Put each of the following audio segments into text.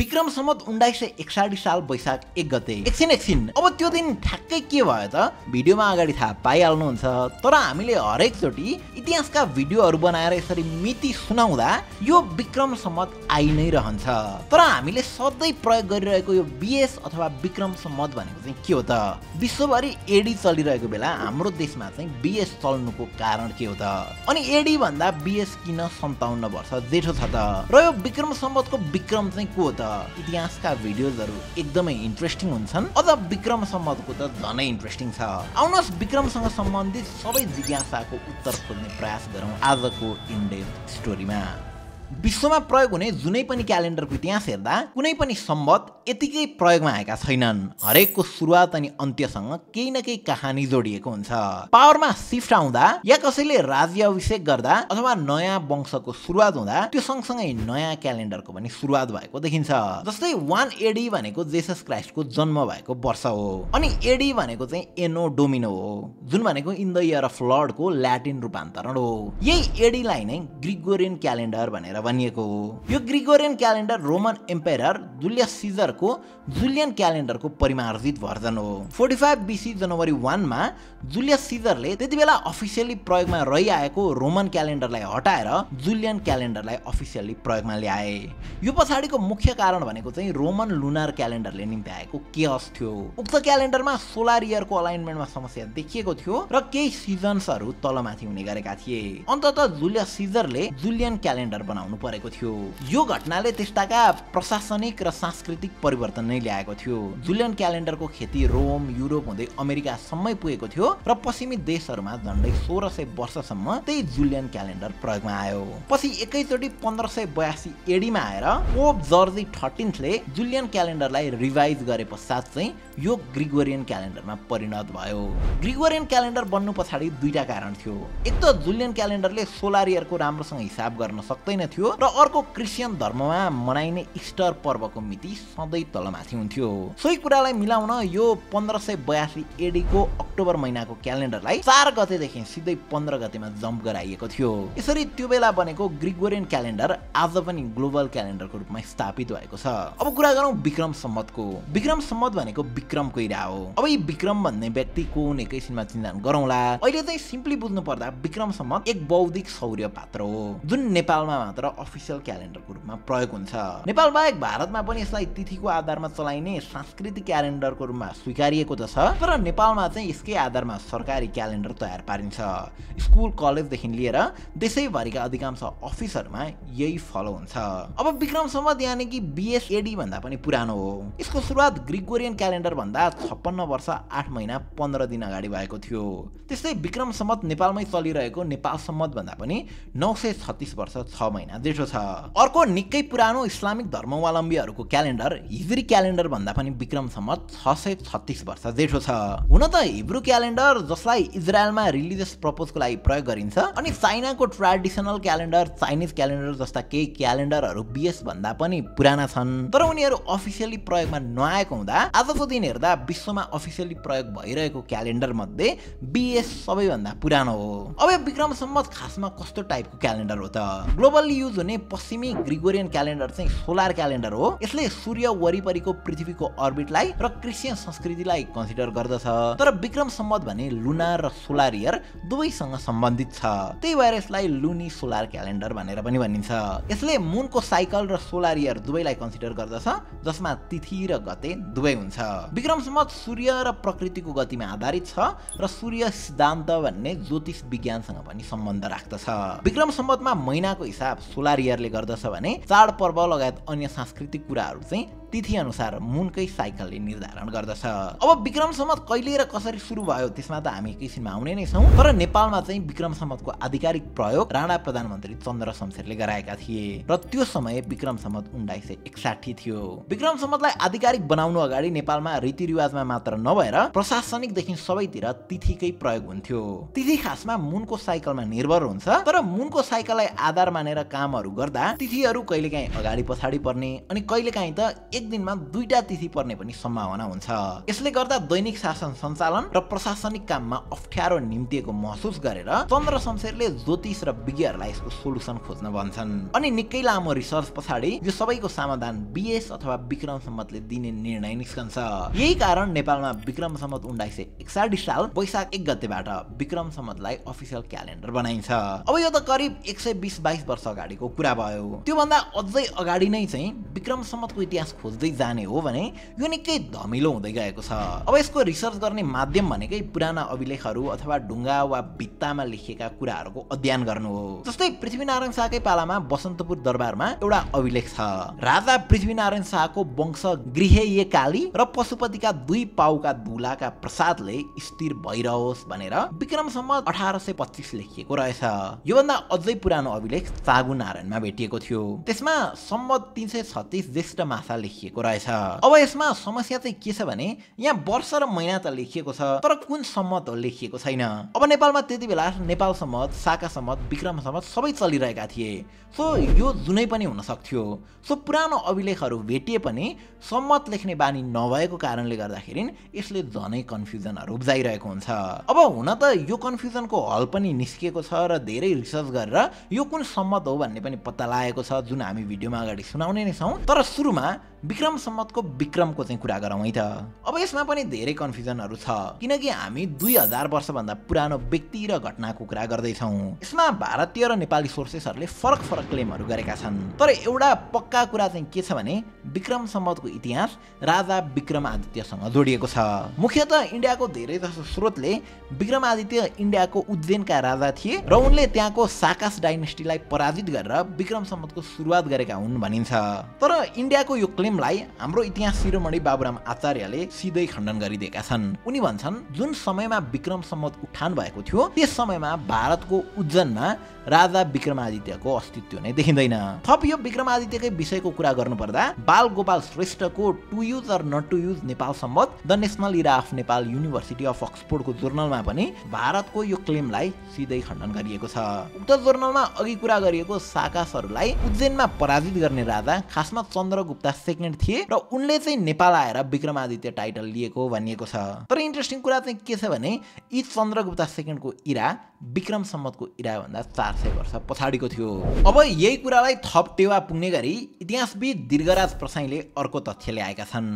विक्रम सम्वत 1961 साल वैशाख 1 गते। एकछिन अब त्यो दिन ठ्याक्कै के भयो त भिडियोमा अगाडि थाहा पाइहाल्नुहुन्छ। तर हामीले हरेक चोटि इतिहासका भिडियोहरू बनाएर यसरी मिति सुनाउँदा यो विक्रम सम्वत आइ नै रहन्छ। तर हामीले सधैँ प्रयोग गरिरहेको यो बीएस अथवा विक्रम सम्वत भनेको चाहिँ के हो त? विश्वभरि एडी चलिरहेको बेला हाम्रो देशमा चाहिँ बीएस चल्नुको कारण के हो त? अनि एडी भन्दा बीएस किन 57 वर्ष जेठो छ त? र यो विक्रम सम्वतको विक्रम चाहिँ को हो त? इतिहासका भिडियोजहरू एकदमै इन्ट्रेस्टिङ हुन्छन्। अझ विक्रम सम्वतको त झनै इन्ट्रेस्टिङ छ। आउनुहोस् विक्रमसँग सम्बन्धित सबै जिज्ञासाको उत्तर खोज्ने प्रयास गरौँ आजको इनडेप्थ स्टोरीमा। विश्वमा प्रयोग हुने जुनै पनि क्यालेन्डरको इतिहास हेर्दा कुनै पनि सम्वत यतिकै प्रयोगमा आएका छैनन्। हरेकको सुरुवात अनि अन्त्यसँग केही न केही कहानी जोडिएको हुन्छ। पावरमा शिफ्ट आउँदा या कसैले राज्य अभिषेक गर्दा अथवा नयाँ वंशको सुरुवात हुँदा त्यो सँगसँगै नयाँ क्यालेन्डरको पनि सुरुवात भएको देखिन्छ। जस्तै 1 एडी भनेको जेसस क्राइस्टको जन्म भएको वर्ष हो। अनि एडी भनेको चाहिँ एनो डोमिनो हो, जुन भनेको इन द इयर अफ लर्डको ल्याटिन रूपान्तरण हो। यही एडीलाई नै ग्रिगोरियन क्यालेन्डर भनेर भनिएको हो। यो Gregorian calendar Roman empire Julius सिजरको जुलियन क्यालेन्डरको परिमार्जित भर्जन हो। 45 बीसी जनवरी 1 मा जुलियस सिजरले त्यति बेला अफिसियली प्रयोगमा रहिआएको रोमन क्यालेन्डरलाई हटाएर जुलियन क्यालेन्डरलाई अफिसियली प्रयोगमा ल्याए। यो पछाडिको मुख्य कारण भनेको चाहिँ रोमन लुनार क्यालेन्डरले निम्ति आएको केयस थियो। उक्त क्यालेन्डरमा सोलर इयरको अलाइनमेन्टमा समस्या देखिएको थियो र केही सिजन्सहरू तलमाथि हुने गरेका थिए। अन्ततः जुलियस सिजरले जुलियन क्यालेन्डर बनाउनु परेको थियो। यो घटनाले त्यस्ताका प्रशासनिक र सांस्कृतिक परिवर्तन नै ल्याएको थियो। जुलियन क्यालेन्डरको खेती रोम, युरोप हुँदै अमेरिकासम्मै पुगेको थियो र पश्चिमी देशहरूमा झन्डै 1600 वर्षसम्म त्यही जुलियन क्यालेन्डर प्रयोगमा आयो। पछि एकैचोटि 1582 एडीमा आएर पोप जर्जी 13 ले जुलियन क्यालेन्डरलाई रिभाइज गरे पश्चात चाहिँ यो ग्रिगोरियन क्यालेन्डरमा परिणत भयो। ग्रिगोरियन क्यालेन्डर बन्नु पछाडि दुईटा कारण थियो। एक त जुलियन क्यालेन्डरले सोलर इयरको राम्रोसँग हिसाब गर्न सक्दैन थियो र अर्को क्रिस्चियन धर्ममा मनाइने इस्टर पर्वको मिति सधैँ तलमाथि हुन्थ्यो। सोही कुरालाई मिलाउन यो 1582 एडीको अक्टोबर महिनाको क्यालेन्डरलाई 4 गतेदेखि सिधै 15 गतेमा जम्प गराइएको थियो। यसरी त्यो बेला बनेको ग्रिगोरियन क्यालेन्डर आज पनि ग्लोबल क्यालेन्डरको रूपमा स्थापित भएको छ। अब कुरा गरौँ विक्रम सम्वतको। विक्रम सम्वत भनेको विक्रमको इरा हो। अब यी विक्रम भन्ने व्यक्ति को हुन् एकैछिनमा चिन्तान गरौँला। अहिले चाहिँ सिम्पली बुझ्नु पर्दा विक्रम सम्वत एक बौद्धिक शौर्य पात्र हो जुन नेपालमा मात्र अफिसियल क्यालेन्डरको रूपमा प्रयोग हुन्छ। नेपाल बाहेक भारतमा पनि यसलाई तिथिको आधारमा चलाइने सांस्कृतिक क्यालेन्डरको रूपमा स्वीकारिएको त छ, तर नेपालमा चाहिँ यसकै आधारमा सरकारी क्यालेन्डर तयार पारिन्छ। स्कुल कलेजदेखि लिएर देशैभरिका अधिकांश अफिसहरूमा यही फलो हुन्छ। अब विक्रम सम्वत यानि कि बीएस एडी भन्दा पनि पुरानो हो। यसको सुरुवात ग्रिगोरियन क्यालेन्डर भन्दा 56 वर्ष 8 महिना 15 दिन अगाडि भएको थियो। त्यस्तै विक्रम सम्वत नेपालमै चलिरहेको नेपाल सम्वत भन्दा पनि 936 वर्ष 6 महिना जेठो छ। अर्को निकै पुरानो इस्लामिक धर्मावलम्बीहरूको क्यालेन्डर हिजरी क्यालेन्डर भन्दा पनि विक्रम सम्वत 636 वर्ष जेठो छ। हुन त हिब्रू क्यालेन्डर जसलाई इजरायलमा रिलिजियस पर्पजको लागि प्रयोग गरिन्छ अनि चाइनाको ट्रेडिसनल क्यालेन्डर चाइनिज क्यालेन्डर जस्ता केही क्यालेन्डरहरू बीएस भन्दा पनि पुराना छन्, तर उनीहरू अफिसियली प्रयोगमा नआएको हुँदा आजको दिन हेर्दा विश्वमा अफिसियली प्रयोग भइरहेको क्यालेन्डर मध्ये बीएस सबैभन्दा पुरानो हो। अब यो विक्रम सम्वत खासमा कस्तो टाइपको क्यालेन्डर हो त? ग्लोबली युज हुने पश्चिमी ग्रिगोरियन क्यालेन्डर चाहिँ सोलर क्यालेन्डर हो। यसले सूर्य वरिपरिको पृथ्वीको अर्बिटलाई र क्रिस्चियन संस्कृतिलाई कन्सिडर गर्दछ। तर विक्रम सम्वत भने लुनार र सोलर इयर दुवैसँग सम्बन्धित छ। त्यही भएर यसलाई लुनी सोलर क्यालेन्डर भनेर पनि भनिन्छ। यसले मुनको साइकल र सोलर इयर दुवैलाई कन्सिडर गर्दछ, जसमा तिथि र गते दुवै हुन्छ। विक्रम सम्वत सूर्य र प्रकृतिको गतिमा आधारित छ र सूर्य सिद्धान्त भन्ने ज्योतिष विज्ञानसँग पनि सम्बन्ध राख्दछ। विक्रम सम्वतमा महिनाको हिसाब सोलर इयरले गर्दछ भने चाडपर्व लगायत अन्य सांस्कृतिक कुराहरू चाहिँ तिथि अनुसार मुनकै साइकलले निर्धारण गर्दछ। अब विक्रम सम्वत कहिले र कसरी सुरु भयो त्यसमा त हामी एकैछिनमा आउने नै छौँ, तर नेपालमा चाहिँ विक्रम सम्वतको आधिकारिक प्रयोग राणा प्रधानमन्त्री चन्द्र शमशेरले गराएका थिए र त्यो समय विक्रम सम्वत 1961 थियो। विक्रम सम्वतलाई आधिकारिक बनाउनु अगाडि नेपालमा रीतिरिवाजमा मात्र नभएर प्रशासनिकदेखि सबैतिर तिथिकै प्रयोग हुन्थ्यो। तिथि खासमा मुनको साइकलमा निर्भर हुन्छ, तर मुनको साइकललाई आधार मानेर कामहरू गर्दा तिथिहरू कहिलेकाहीँ अगाडि पछाडि पर्ने अनि कहिलेकाहीँ त एक दिनमा 2टा तिथि पर्ने पनि सम्भावना हुन्छ। यसले गर्दा दैनिक शासन सञ्चालन र प्रशासनिक काममा अप्ठ्यारो निम्तिएको महसुस गरेर चन्द्र शमशेरले ज्योतिष र विज्ञहरूलाई यसको सोलुसन खोज्न भन्छन्। अनि निकै लामो रिसर्च पछाडि यो सबैको समाधान बीएस अथवा विक्रम सम्वतले दिने निर्णय निस्कन्छ। यही कारण नेपालमा विक्रम सम्वत 1961 साल वैशाख 1 गतेबाट विक्रम सम्वतलाई अफिसियल क्यालेन्डर बनाइन्छ। अब यो त करिब 120-22 वर्ष अगाडिको कुरा भयो। त्योभन्दा अझै अगाडि नै चाहिँ विक्रम सम्वतको इतिहास खोज्दै जाने हो भने यो निकै धमिलो हुँदै गएको छ। अब यसको रिसर्च गर्ने माध्यम भनेकै पुराना अभिलेखहरू अथवा ढुङ्गा वा भित्तामा लेखिएका कुराहरूको अध्ययन गर्नु हो। जस्तै पृथ्वीनारायण शाहकै पालामा बसन्तपुर दरबारमा एउटा अभिलेख छ। राजा पृथ्वीनारायण शाहको वंश गृहेय काली र पशुपतिका 2 पाउका दुलाका प्रसादले स्थिर भइरहोस् भनेर विक्रम सम्वत 1825 लेखिएको रहेछ। योभन्दा अझै पुरानो अभिलेख चागु नारायणमा भेटिएको थियो। त्यसमा सम्वत 336 ज्येष्ठ मासा लेखिएको रहेछ। अब यसमा समस्या चाहिँ के छ भने यहाँ वर्ष र महिना त लेखिएको छ तर कुन सम्वत हो लेखिएको छैन। अब नेपालमा त्यति बेला नेपाल सम्वत, शाका सम्वत, विक्रम सम्वत सबै चलिरहेका थिए। सो यो जुनै पनि हुन सक्थ्यो। सो पुरानो अभिलेखहरू भेटिए पनि सम्वत लेख्ने बानी नभएको कारणले गर्दाखेरि यसले झनै कन्फ्युजनहरू उब्जाइरहेको हुन्छ। अब हुन त यो कन्फ्युजनको हल पनि निस्किएको छ र धेरै रिसर्च गरेर यो कुन सम्वत हो भन्ने पनि पत्ता लागेको छ, जुन हामी भिडियोमा अगाडि सुनाउने नै छौँ। तर सुरुमा विक्रम सम्वतको विक्रमको चाहिँ कुरा गरौँ है त। अब यसमा पनि धेरै कन्फ्युजनहरू छ किनकि हामी 2000 वर्षभन्दा पुरानो व्यक्ति र घटनाको कुरा गर्दैछौँ। यसमा भारतीय र नेपाली सोर्सेसहरूले फरक क्लेमहरू गरेका छन्। तर एउटा पक्का कुरा चाहिँ के छ भने विक्रम सम्वतको इतिहास राजा विक्रमादित्यसँग जोडिएको छ। मुख्यतः इन्डियाको धेरै जसो स्रोतले विक्रमादित्य इन्डियाको उज्जैनका राजा थिए र उनले त्यहाँको साकास डाइनेस्टीलाई पराजित गरेर विक्रम सम्वतको सुरुवात गरेका हुन् भनिन्छ। तर इन्डियाको यो क्लेमलाई हाम्रो इतिहास शिरोमणि बाबुराम आचार्यले सिधै खण्डन गरिदिएका छन्। उनी भन्छन् जुन समयमा विक्रम सम्वत उठान भएको थियो त्यस समयमा भारतको उज्जैनमा राजा विक्रमादित्यको अस्तित्व नै देखिँदैन। थप यो विक्रमादित्यकै विषयको कुरा गर्नुपर्दा बाल गोपाल श्रेष्ठको to use or not to use Nepal Sambat the national era of Nepal university of अक्सफोर्डको जर्नलमा पनि भारतको यो क्लेमलाई सिधै खण्डन गरिएको छ। उक्त जर्नलमा अघि कुरा गरिएको साकासहरूलाई उज्जैनमा पराजित गर्ने राजा खासमा चन्द्रगुप्ता सेकेन्ड थिए र उनले चाहिँ नेपाल आएर विक्रमादित्य टाइटल लिएको भनिएको छ। तर इन्ट्रेस्टिङ कुरा चाहिँ के छ भने यी चन्द्रगुप्ता सेकेन्डको इरा विक्रम सम्वतको इरा भन्दा 400 वर्ष पछाडिको थियो। अब यही कुरालाई थप टेवा पुग्ने गरी इतिहासविद दीर्घराज प्रसाईले अर्को तथ्य ल्याएका छन्।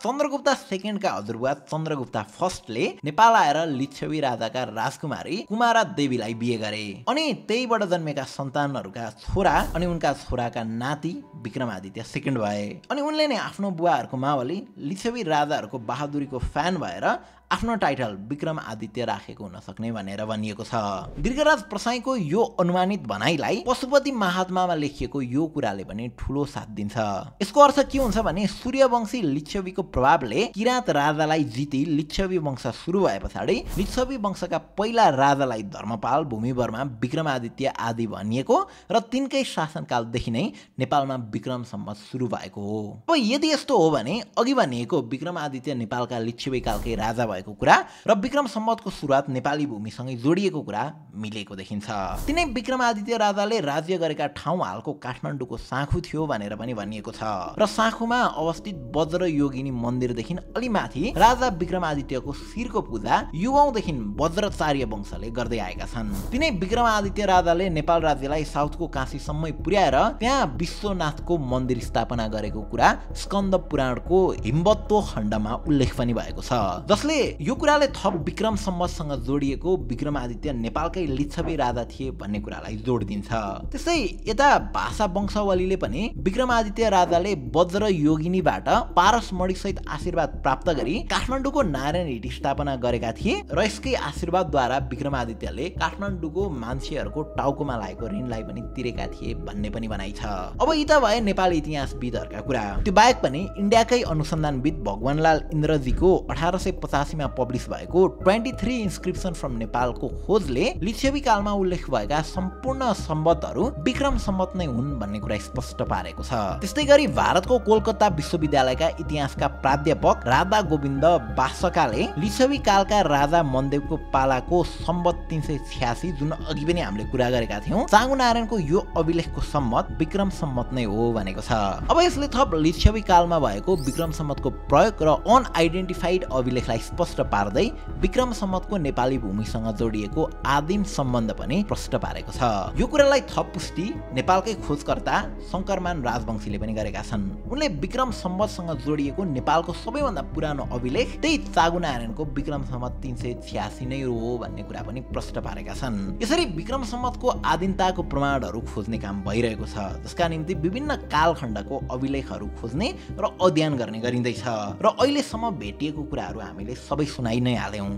चन्द्रगुप्ता सेकेन्डका हजुरबुवा चन्द्रगुप्ता फर्स्टले नेपाल आएर लिच्छवी राजाका राजकुमारी कुमारा देवीलाई बिहे गरे अनि त्यहीबाट जन्मेका सन्तानहरूका छोरा अनि उनका छोराका नाति विक्रमादित्य सेकेन्ड भए। अनि उनले नै आफ्नो बुवाहरूको मावली लिच्छवी राजाहरूको बहादुरीको फ्यान भएर आफ्नो टाइटल विक्रमादित्य राखेको हुन सक्ने भनेर भनिएको छ। दीर्घराज प्रसाईको यो अनुमानित भनाइलाई पशुपति महात्मामा लेखिएको यो कुराले पनि ठुलो साथ दिन्छ। यसको अर्थ के हुन्छ भने सूर्यवंशी लिच्छवीको प्रभावले किराँत राजालाई जिती लिच्छवी वंश सुरु भए पछाडि लिच्छवी वंशका पहिला राजालाई धर्मपाल, भूमिवर्मा, विक्रमादित्य आदि भनिएको र तिनकै शासनकालदेखि नै नेपालमा विक्रम सम्वत सुरु भएको हो। अब यदि यस्तो हो भने अघि भनिएको विक्रमादित्य नेपालका लिच्छवी कालकै राजा भएको कुरा र विक्रम सम्वतको सुरुवात नेपाली भूमिसँगै जोडिएको कुरा मिलेको देखिन्छ। तिनै विक्रमादित्य राजाले राज्य गरेका ठाउँ हालको काठमाडौँको साँखु थियो भनेर पनि भनिएको छ र साँखुमा अवस्थित वज्र योगिनी मन्दिरदेखि अलि माथि राजा विक्रमादित्यको शिरको पूजा युगौंदेखि वज्राचार्य वंशले गर्दै आएका छन्। तिनै विक्रमादित्य राजाले नेपाल राज्यलाई साउथको काशीसम्मै पुर्याएर त्यहाँ विश्वनाथको मन्दिर स्थापना गरेको कुरा स्कन्द पुराणको हिमवत्व खण्डमा उल्लेख पनि भएको छ, जसले यो कुराले थप विक्रम सम्वतसँग जोडिएको विक्रमादित्य नेपालकै लिच्छवी राजा थिए भन्ने कुरालाई जोड दिन्छ। त्यस्तै यता भाषा वंशावलीले पनि विक्रमादित्य राजाले वज्र योगिनीबाट पारस मणिसहित आशीर्वाद प्राप्त गरी काठमाडौँको नारायण हिटी स्थापना गरेका थिए र यसकै आशीर्वादद्वारा विक्रमादित्यले काठमाडौँको मान्छेहरूको टाउकोमा लागेको ऋणलाई पनि तिरेका थिए भन्ने पनि भनाइ छ। अब यी त भए नेपाली इतिहासविदहरूका कुरा। त्यो बाहेक पनि इन्डियाकै अनुसन्धानविद भगवानलाल इन्द्रजीको 1885 2020 मा पब्लिस भएको 23 इन्स्क्रिप्सन फ्रम नेपालको खोजले लिच्छवी कालमा उल्लेख भएका सम्पूर्ण सम्वतहरू विक्रम सम्वत नै हुन् भन्ने कुरा स्पष्ट पारेको छ। त्यस्तै गरी भारतको कोलकाता विश्वविद्यालयका इतिहासका प्राध्यापक राधा गोविन्द बासकाले लिच्छवी कालका राजा मनदेवको पालाको सम्वत 386 जुन अघि पनि हामीले कुरा गरेका थियौं, चाँगु नारायणको यो अभिलेखको सम्वत विक्रम सम्वत नै हो भनेको छ। अब यसले थप लिच्छवी कालमा भएको विक्रम सम्वतको प्रयोग र अनआइडेन्टिफाइड अभिलेखलाई स्पष्ट पार्दै विक्रम सम्वतको नेपाली भूमिसँग जोडिएको आदिम सम्बन्ध पनि प्रष्ट पारेको छ। यो कुरालाई थप पुष्टि नेपालकै खोजकर्ता शङ्करमान राजवंशीले पनि गरेका छन्। उनले विक्रम सम्वतसँग जोडिएको नेपालको सबैभन्दा पुरानो अभिलेख त्यही चाँगु नारायणको विक्रम सम्वत 386 नै हो भन्ने कुरा पनि प्रष्ट पारेका छन्। यसरी विक्रम सम्वतको आदिमताको प्रमाणहरू खोज्ने काम भइरहेको छ, जसका निम्ति विभिन्न कालखण्डको अभिलेखहरू खोज्ने र अध्ययन गर्ने गरिँदैछ र अहिलेसम्म भेटिएको कुराहरू हामीले सबै सुनाइ नै हाल्यौं।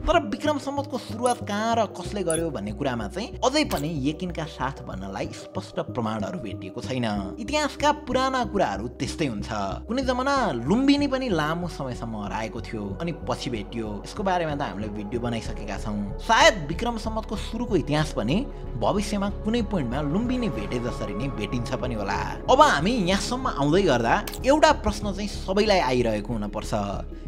तर विक्रम सम्वतको सुरुवात कहाँ र कसले गर्यो भन्ने कुरामा चाहिँ अझै पनि यकिनका साथ भन्नलाई स्पष्ट प्रमाणहरू भेटिएको छैन। इतिहासका पुराना कुराहरू त्यस्तै हुन्छ। कुनै जमाना लुम्बिनी पनि लामो समयसम्म हराएको थियो अनि पछि भेटियो। यसको बारेमा त हामीले भिडियो बनाइसकेका छौं। सायद विक्रम सम्वतको सुरुको इतिहास पनि भविष्यमा कुनै पोइन्टमा लुम्बिनी भेटे जसरी नै भेटिन्छ पनि होला। अब हामी यहाँसम्म आउँदै गर्दा एउटा प्रश्न चाहिँ सबैलाई आइरहेको हुनपर्छ।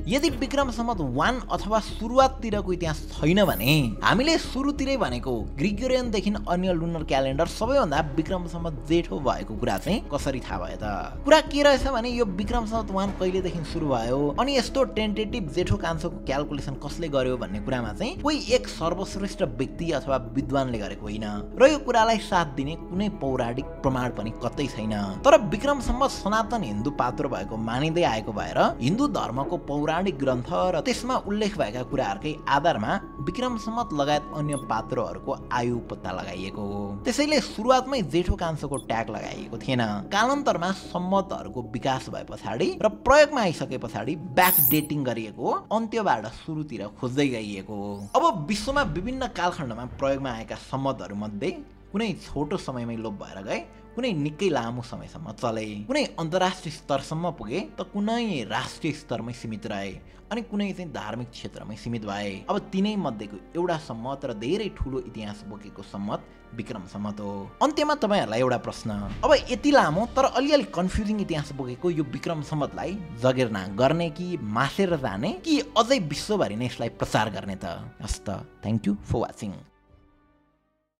यदि विक्रम सम्वत 1 अथवा सुरुवाततिरको इतिहास छैन भने हामीले सुरुतिरै भनेको ग्रिगोरियनदेखि अन्य लुनर क्यालेन्डर सबैभन्दा विक्रम सम्वत जेठो भएको कुरा चाहिँ कसरी थाहा भयो त? कुरा के रहेछ भने यो विक्रम सम्वत 1 कहिलेदेखि सुरु भयो अनि यस्तो टेन्टेटिभ जेठो कान्छोको क्याल्कुलेसन कसले गर्यो भन्ने कुरामा चाहिँ कोही एक सर्वश्रेष्ठ व्यक्ति अथवा विद्वानले गरेको होइन र यो कुरालाई साथ दिने कुनै पौराणिक प्रमाण पनि कतै छैन। तर विक्रम सम्वत सनातन हिन्दू पात्र भएको मानिँदै आएको भएर हिन्दू धर्मको पौराणिक ग्रन्थ र त्यसमा उल्लेख भएका कुराहरूकै आधारमा विक्रम सम्वत लगायत अन्य पात्रहरूको आयु पत्ता लगाइएको हो। त्यसैले सुरुवातमै जेठो कान्छोको ट्याग लगाइएको थिएन। कालान्तरमा सम्वतहरूको विकास भए पछाडि र प्रयोगमा आइसके पछाडि ब्याक डेटिङ गरिएको अन्त्यबाट सुरुतिर खोज्दै गइएको हो। अब विश्वमा विभिन्न कालखण्डमा प्रयोगमा आएका सम्वतहरू मध्ये कुनै छोटो समयमै लोप भएर गए, कुनै निकै लामो समयसम्म चले, कुनै अन्तर्राष्ट्रिय स्तरसम्म पुगे त कुनै राष्ट्रिय स्तरमै सीमित रहे अनि कुनै चाहिँ धार्मिक क्षेत्रमै सीमित भए। अब तिनै मध्येको एउटा सम्वत र धेरै ठुलो इतिहास बोकेको सम्वत विक्रम सम्वत हो। अन्त्यमा तपाईहरुलाई एउटा प्रश्न, अब यति लामो तर अलिअलि कन्फ्युजिङ इतिहास बोकेको यो विक्रम सम्वतलाई जगेर्ना गर्ने कि मासेर जाने कि अझै विश्वभरि नै यसलाई प्रचार गर्ने त? हस् त, थ्यांक यू फर वाचिङ।